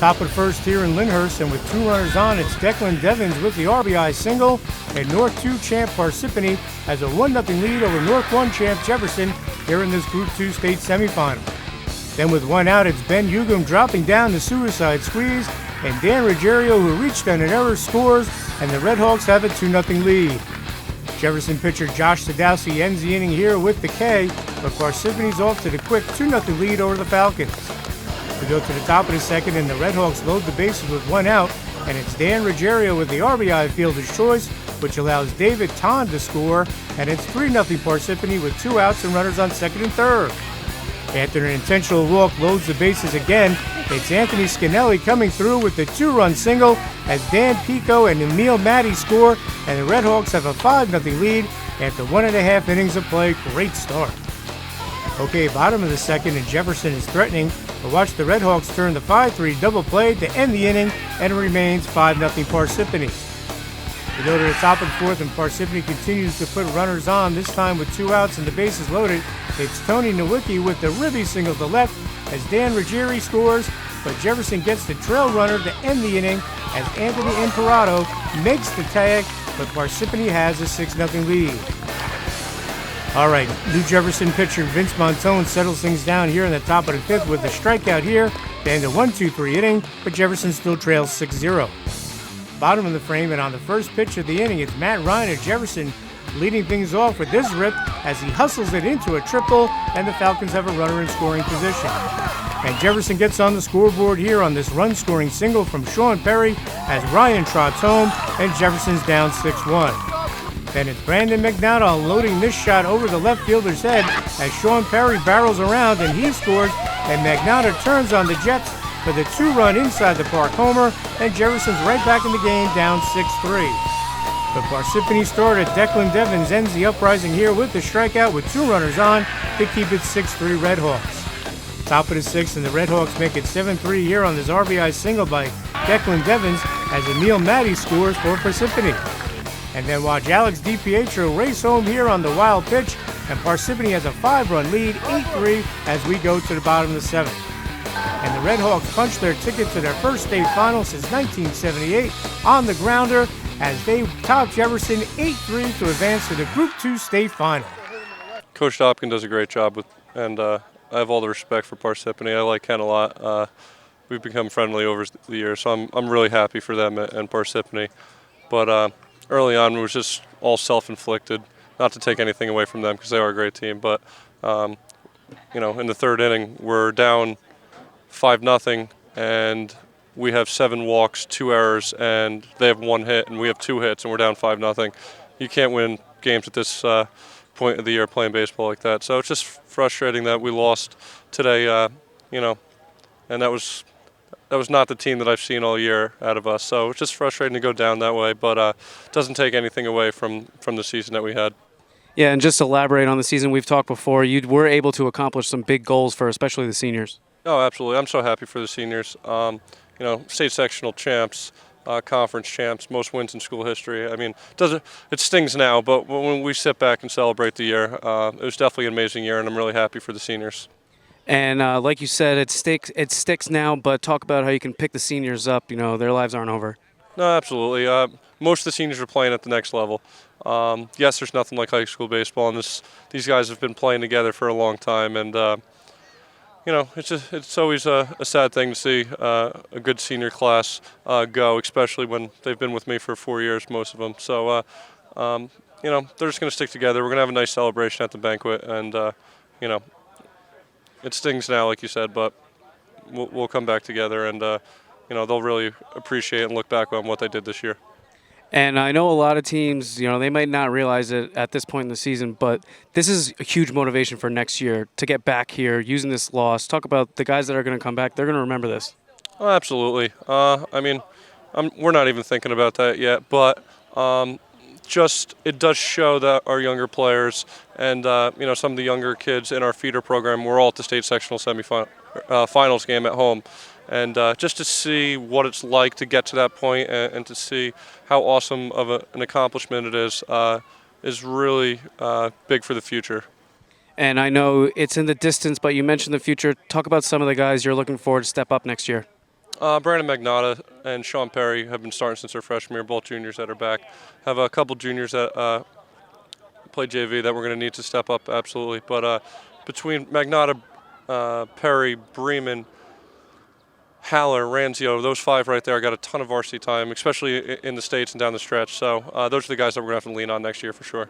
Top of the first here in Lyndhurst, and with 2 runners on, it's Declan Devins with the RBI single, and North 2 champ Parsippany has a 1-0 lead over North 1 champ Jefferson here in this Group 2 state semifinal. Then with 1 out, it's Ben Hugum dropping down the suicide squeeze, and Dan Ruggiero, who reached on an error, scores, and the Red Hawks have a 2-0 lead. Jefferson pitcher Josh Sadowski ends the inning here with the K, but Parsippany's off to the quick 2-0 lead over the Falcons. We go to the top of the second, and the Red Hawks load the bases with 1 out, and it's Dan Ruggiero with the RBI fielder's choice, which allows David Ton to score, and it's 3-0 Parsippany with 2 outs and runners on second and third. After an intentional walk loads the bases again, it's Anthony Scanelli coming through with the 2-run single as Dan Pico and Emil Matty score, and the Red Hawks have a 5-0 lead after 1.5 innings of play. Great start. Okay, bottom of the second, and Jefferson is threatening, but watch the Red Hawks turn the 5-3 double play to end the inning, and it remains 5-0 Parsippany. We go to the top of the fourth, and Parsippany continues to put runners on, this time with 2 outs and the bases loaded. It's Tony Nowicki with the ribby single to left as Dan Ruggiero scores, but Jefferson gets the trail runner to end the inning as Anthony Imperato makes the tag, but Parsippany has a 6-0 lead. All right, New Jefferson pitcher Vince Montone settles things down here in the top of the fifth with a strikeout here to end a 1-2-3 inning, but Jefferson still trails 6-0. Bottom of the frame, and on the first pitch of the inning, it's Matt Ryan of Jefferson leading things off with this rip as he hustles it into a triple, and the Falcons have a runner in scoring position. And Jefferson gets on the scoreboard here on this run-scoring single from Sean Perry as Ryan trots home, and Jefferson's down 6-1. Then it's Brandon McNaught unloading this shot over the left fielder's head as Sean Perry barrels around and he scores, and McNaught turns on the Jets for the 2-run inside the park homer, and Jefferson's right back in the game down 6-3. But Parsippany starter Declan Devins ends the uprising here with the strikeout with 2 runners on to keep it 6-3 Red Hawks. Top of the sixth, and the Red Hawks make it 7-3 here on this RBI single by Declan Devins as Emil Matty scores for Parsippany. And then watch Alex DiPietro race home here on the wild pitch, and Parsippany has a 5-run lead, 8-3, as we go to the bottom of the seventh. And the Red Hawks punch their ticket to their first state final since 1978 on the grounder as they top Jefferson 8-3 to advance to the Group 2 state final. Coach Hopkins does a great job and I have all the respect for Parsippany. I like Ken a lot. We've become friendly over the years, so I'm really happy for them and Parsippany. But early on, it was just all self-inflicted. Not to take anything away from them because they are a great team, but in the third inning, we're down 5-0, and we have 7 walks, 2 errors, and they have 1 hit, and we have 2 hits, and we're down 5-0. You can't win games at this point of the year playing baseball like that. So it's just frustrating that we lost today, and that was not the team that I've seen all year out of us. So it's just frustrating to go down that way, but it doesn't take anything away from the season that we had. Yeah, and just to elaborate on the season, we've talked before, you were able to accomplish some big goals for especially the seniors. Oh, absolutely. I'm so happy for the seniors. State sectional champs, conference champs, most wins in school history. I mean, it stings now, but when we sit back and celebrate the year, it was definitely an amazing year, and I'm really happy for the seniors. And like you said, it sticks now, but talk about how you can pick the seniors up. Their lives aren't over. No, absolutely. Most of the seniors are playing at the next level. Yes, there's nothing like high school baseball, and these guys have been playing together for a long time, and it's always a sad thing to see a good senior class go, especially when they've been with me for 4 years, most of them. So, they're just going to stick together. We're going to have a nice celebration at the banquet, and it stings now, like you said, but we'll come back together, and they'll really appreciate and look back on what they did this year. And I know a lot of teams, they might not realize it at this point in the season, but this is a huge motivation for next year to get back here using this loss. Talk about the guys that are going to come back. They're going to remember this. Oh, absolutely. We're not even thinking about that yet, but it does show that our younger players and some of the younger kids in our feeder program, we're all at the state sectional finals game at home. And just to see what it's like to get to that point and to see how awesome of an accomplishment it is really big for the future. And I know it's in the distance, but you mentioned the future. Talk about some of the guys you're looking forward to step up next year. Brandon Magnotta and Sean Perry have been starting since their freshman year, both juniors that are back. Have a couple juniors that play JV that we're going to need to step up, absolutely. But between Magnotta, Perry, Bremen, Haller, Ranzio, those 5 right there, got a ton of varsity time, especially in the States and down the stretch. So those are the guys that we're going to have to lean on next year for sure.